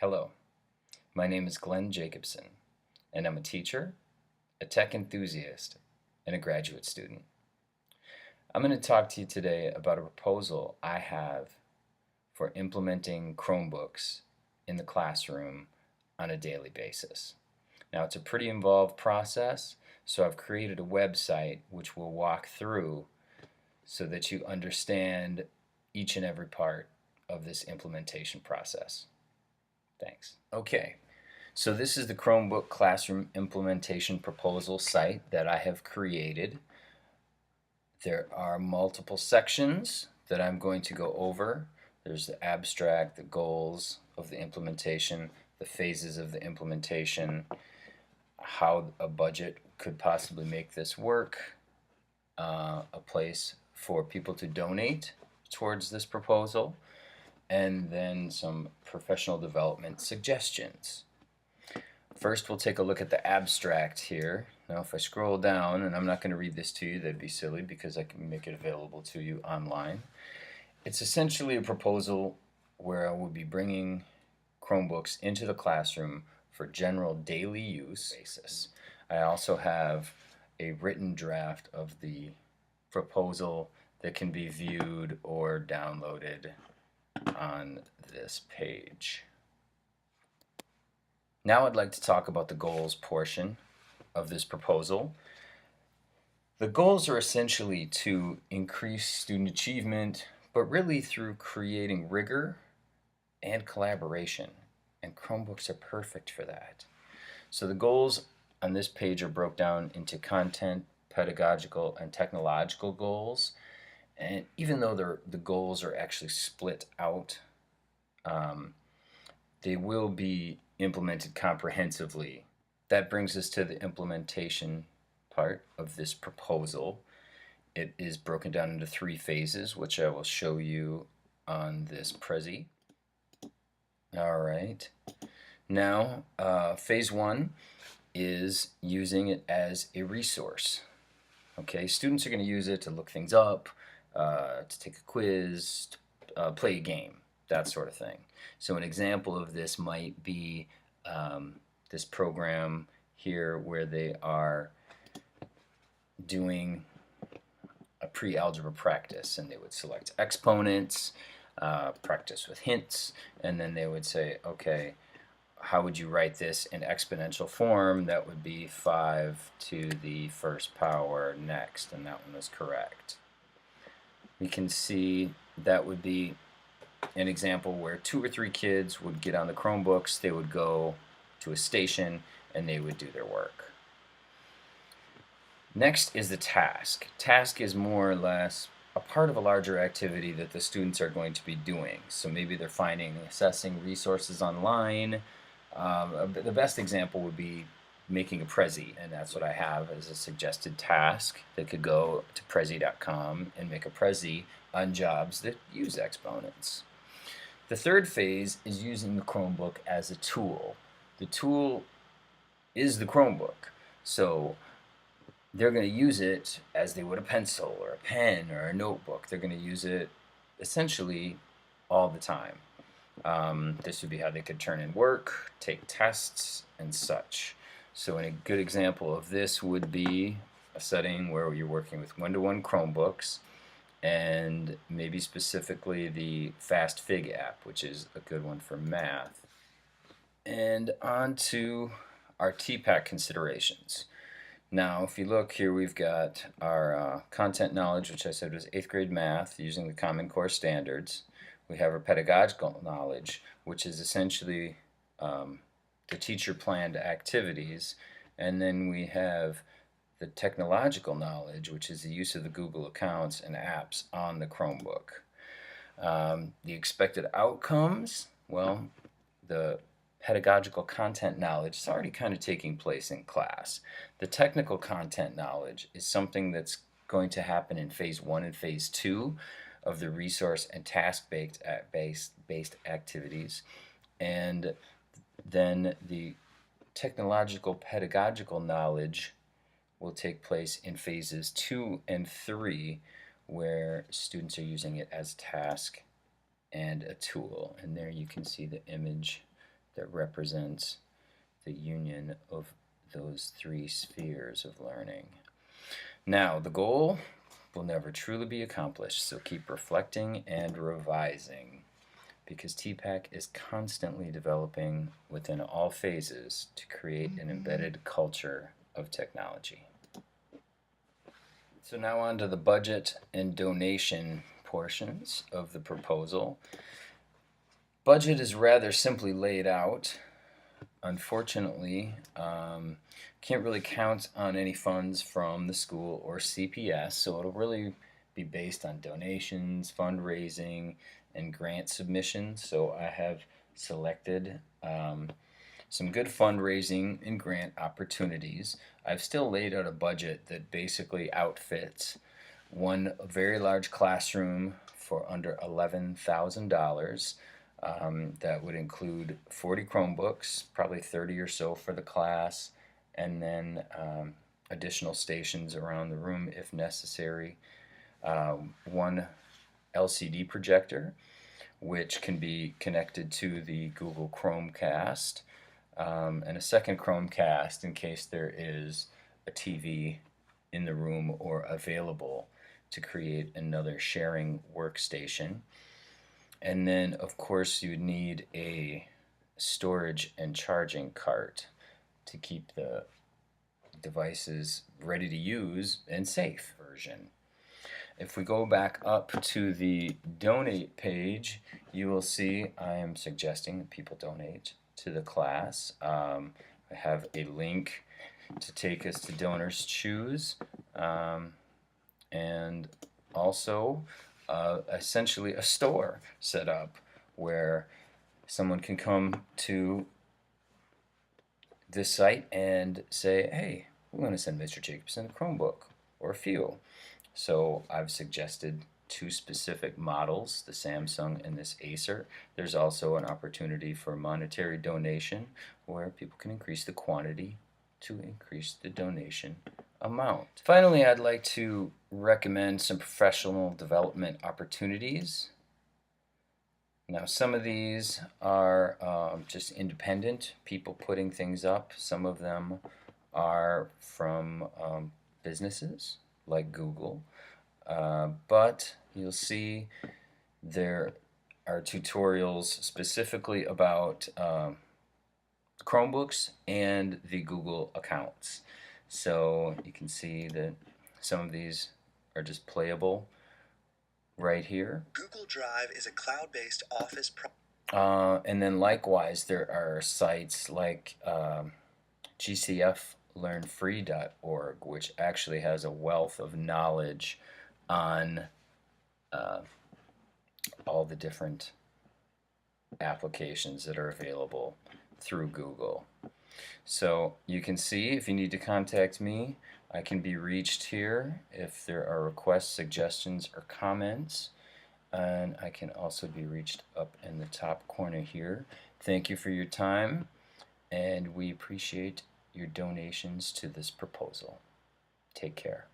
Hello, my name is Glenn Jacobson, and I'm a teacher, a tech enthusiast, and a graduate student. I'm going to talk to you today about a proposal I have for implementing Chromebooks in the classroom on a daily basis. Now, it's a pretty involved process, so I've created a website which we'll walk through so that you understand each and every part of this implementation process. Thanks. Okay, so this is the Chromebook Classroom Implementation Proposal site that I have created. There are multiple sections that I'm going to go over. There's the abstract, the goals of the implementation, the phases of the implementation, how a budget could possibly make this work, a place for people to donate towards this proposal, and then some professional development suggestions. First, we'll take a look at the abstract here. Now, if I scroll down, and I'm not going to read this to you, that'd be silly because I can make it available to you online. It's essentially a proposal where I will be bringing Chromebooks into the classroom for general daily use basis. I also have a written draft of the proposal that can be viewed or downloaded on this page. Now I'd like to talk about the goals portion of this proposal. The goals are essentially to increase student achievement, but really through creating rigor and collaboration, and Chromebooks are perfect for that. So the goals on this page are broken down into content, pedagogical, and technological goals. And even though the goals are actually split out, they will be implemented comprehensively. That brings us to the implementation part of this proposal. It is broken down into 3 phases, which I will show you on this Prezi. All right. Now, phase 1 is using it as a resource. Okay, students are going to use it to look things up, to take a quiz, to play a game, that sort of thing. So an example of this might be this program here where they are doing a pre-algebra practice, and they would select exponents, practice with hints, and then they would say, okay, how would you write this in exponential form? That would be 5 to the first power next, and that one was correct. We can see that would be an example where 2 or 3 kids would get on the Chromebooks, they would go to a station, and they would do their work. Next is the task. Task is more or less a part of a larger activity that the students are going to be doing. So maybe they're assessing resources online. The best example would be making a Prezi, and that's what I have as a suggested task. They could go to Prezi.com and make a Prezi on jobs that use exponents. The third phase is using the Chromebook as a tool. The tool is the Chromebook, so they're going to use it as they would a pencil or a pen or a notebook. They're going to use it essentially all the time. This would be how they could turn in work, take tests, and such. So a good example of this would be a setting where you're working with one-to-one Chromebooks, and maybe specifically the FastFig app, which is a good one for math. And on to our TPAC considerations. Now, if you look here, we've got our content knowledge, which I said was 8th grade math using the Common Core standards. We have our pedagogical knowledge, which is essentially the teacher planned activities. And then we have the technological knowledge, which is the use of the Google accounts and apps on the Chromebook. The expected outcomes, well, the pedagogical content knowledge is already kind of taking place in class. The technical content knowledge is something that's going to happen in phase 1 and phase 2 of the resource and task-based activities. And then the technological pedagogical knowledge will take place in phases 2 and 3, where students are using it as a task and a tool. And there you can see the image that represents the union of those three spheres of learning. Now, the goal will never truly be accomplished, so keep reflecting and revising, because TPAC is constantly developing within all phases to create an embedded culture of technology. So now on to the budget and donation portions of the proposal. Budget is rather simply laid out. Unfortunately, can't really count on any funds from the school or CPS, so it'll really be based on donations, fundraising, and grant submissions. So I have selected some good fundraising and grant opportunities. I've still laid out a budget that basically outfits one very large classroom for under $11,000. That would include 40 Chromebooks, probably 30 or so for the class, and then additional stations around the room if necessary. One LCD projector, which can be connected to the Google Chromecast, and a second Chromecast in case there is a TV in the room or available to create another sharing workstation. And then, of course, you would need a storage and charging cart to keep the devices ready to use and safe version. If we go back up to the donate page, you will see I am suggesting that people donate to the class. I have a link to take us to Donors Choose, and also essentially a store set up where someone can come to this site and say, hey, we want to send Mr. Jacobson a Chromebook or a few. So I've suggested two specific models, the Samsung and this Acer. There's also an opportunity for monetary donation where people can increase the quantity to increase the donation amount. Finally, I'd like to recommend some professional development opportunities. Now, some of these are just independent people putting things up. Some of them are from businesses like Google, but you'll see there are tutorials specifically about Chromebooks and the Google accounts. So you can see that some of these are just playable right here. Google Drive is a cloud-based office and then likewise there are sites like GCFlearnfree.org, which actually has a wealth of knowledge on all the different applications that are available through Google. So you can see if you need to contact me, I can be reached here if there are requests, suggestions, or comments. And I can also be reached up in the top corner here. Thank you for your time, and we appreciate your donations to this proposal. Take care.